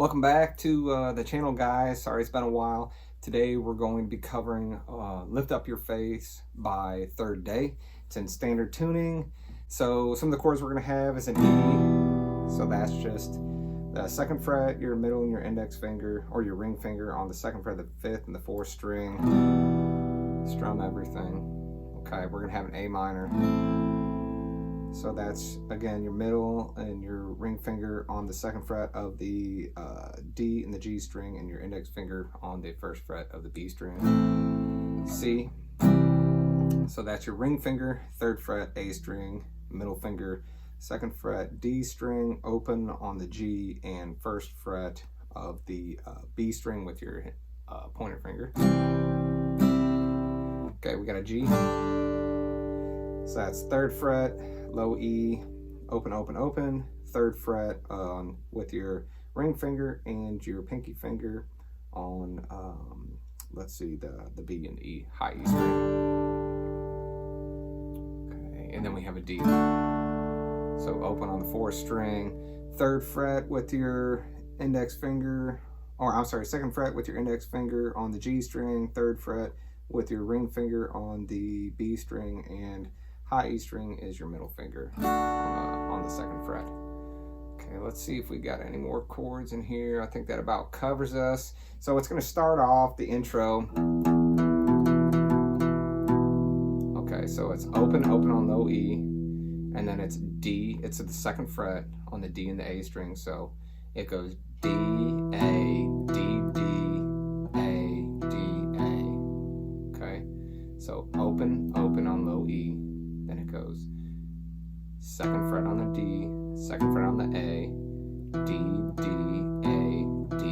Welcome back to the channel, guys. Sorry it's been a while. Today we're going to be covering Lift Up Your Face by Third Day. It's in standard tuning. So some of the chords we're going to have is an E. So that's just the second fret, your middle and your index finger, or your ring finger on the second fret of the fifth and the fourth string. Strum everything. Okay, we're going to have an A minor. So that's, again, your middle and your ring finger on the second fret of the D and the G string, and your index finger on the first fret of the B string. C. So that's your ring finger, third fret, A string, middle finger, second fret, D string, open on the G and first fret of the B string with your pointer finger. Okay, we got a G. So that's third fret, low E, open, open, open, third fret with your ring finger and your pinky finger on, let's see, the B and E, high E string. Okay, and then we have a D. So open on the fourth string, third fret with your index finger, or I'm sorry, second fret with your index finger on the G string, third fret with your ring finger on the B string, and high E string is your middle finger on the second fret. Okay, let's see if we got any more chords in here. I think that about covers us. So it's going to start off the intro. Okay, so it's open, open on low E, and then it's D. It's at the second fret on the D and the A string. So it goes D, A, D, D, A, D, A. Okay, so open, open on low E. Then it goes second fret on the D, second fret on the A, D, D, A, D,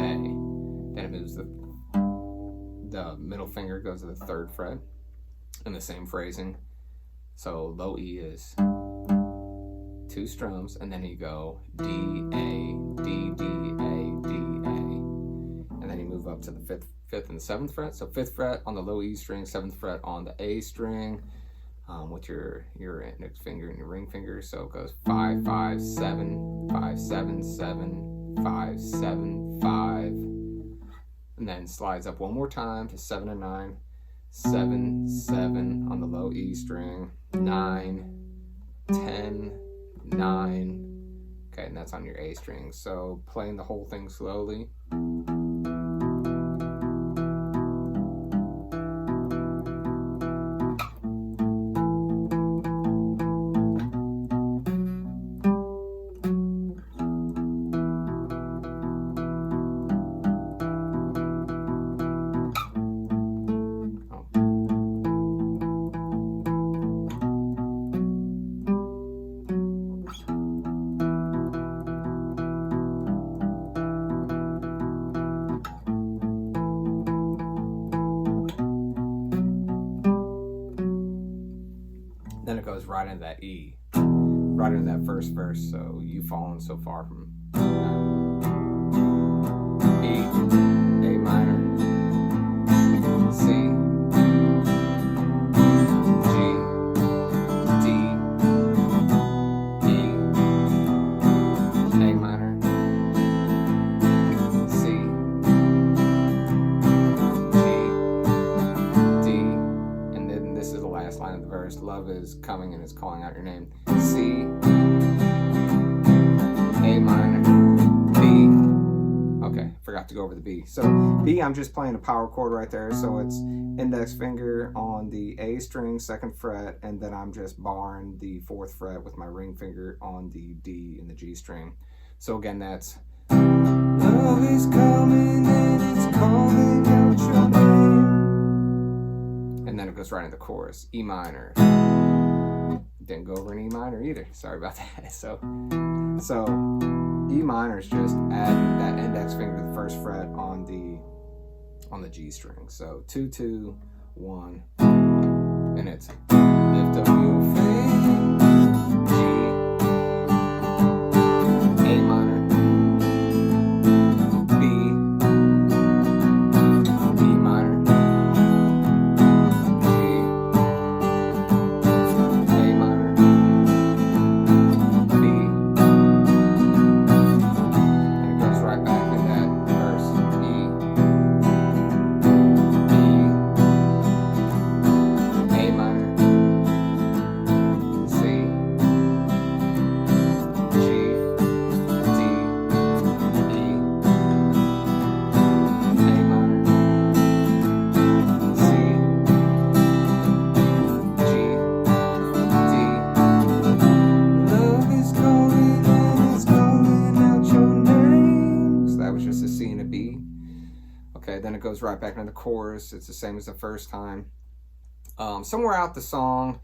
A. Then it moves the middle finger goes to the third fret in the same phrasing. So low E is two strums, and then you go D, A, D, D, A, D, A. And then you move up to the fifth and seventh fret. So fifth fret on the low E string, seventh fret on the A string. With your index finger and your ring finger. So it goes 5, 5, 7, 5, 7, 7, 5, 7, 5, and then slides up one more time to 7 and 9, 7, 7 on the low E string, 9, 10, 9. Okay, and that's on your A string. So playing the whole thing slowly. Then it goes right into that E, right into that first verse. So you've fallen so far from E, A minor, C, G, D, E, A minor, C, G, D, and then this is the last line of the verse. Love is coming and is calling out your name. C, A minor, B. Okay, forgot to go over the B. So B, I'm just playing a power chord right there. So it's index finger on the A string, second fret, and then I'm just barring the fourth fret with my ring finger on the D and the G string. So again, that's love is coming and it's calling out your name. And then it goes right into the chorus, E minor. Didn't go over an E minor either. Sorry about that. So E minor is just adding that index finger to the first fret on the G string. So 2, 2, 1, and it's lift up your face, G, A minor, B, E minor, G, A minor, B, and it goes right back. goes right back into the chorus. It's the same as the first time. Somewhere out the song,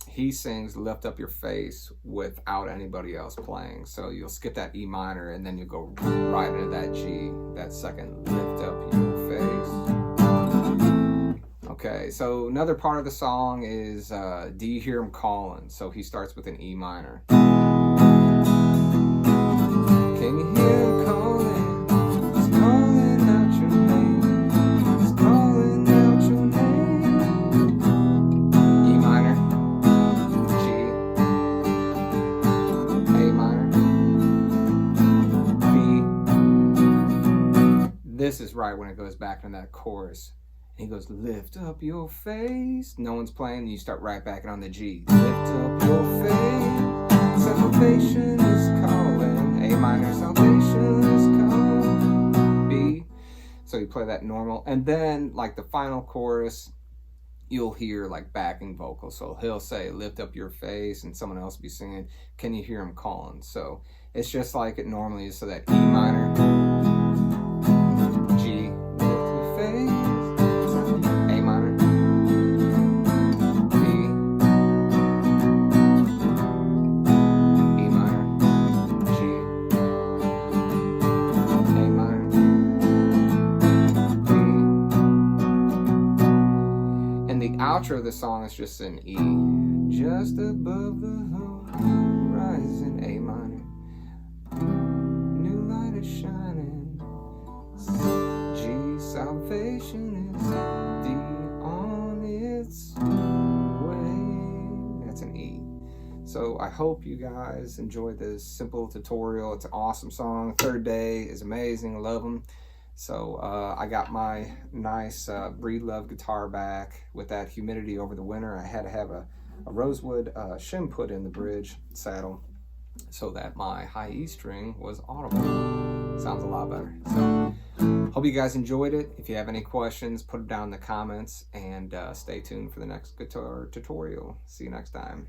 he sings "Lift Up Your Face" without anybody else playing. So you'll skip that E minor and then you go right into that G, that second "Lift Up Your Face." Okay, so another part of the song is "Do You Hear Him Calling?" So he starts with an E minor. Can you hear him calling? He's calling out your name. He's calling out your name. E minor, G, A minor, B. This is right when it goes back into that chorus. And he goes, lift up your face. No one's playing, and you start right back on the G. Lift up your face. Salvation is calling. A minor, salvation is calling. B. So you play that normal. And then, like the final chorus, you'll hear like backing vocals. So he'll say, lift up your face, and someone else will be singing, can you hear him calling? So it's just like it normally is. So that E minor, G, lift your face. A minor, B, E minor, G, A minor, B. And the outro of the song is just an E. Just above the horizon, A minor. New light is shining. G, salvation is D on its way. That's an E. So I hope you guys enjoyed this simple tutorial. It's an awesome song. Third Day is amazing. I love them. So I got my nice Breedlove guitar back. With that humidity over the winter, I had to have a rosewood shim put in the bridge saddle so that my high E string was audible. Sounds a lot better. So hope you guys enjoyed it. If you have any questions, put them down in the comments, and stay tuned for the next guitar tutorial. See you next time.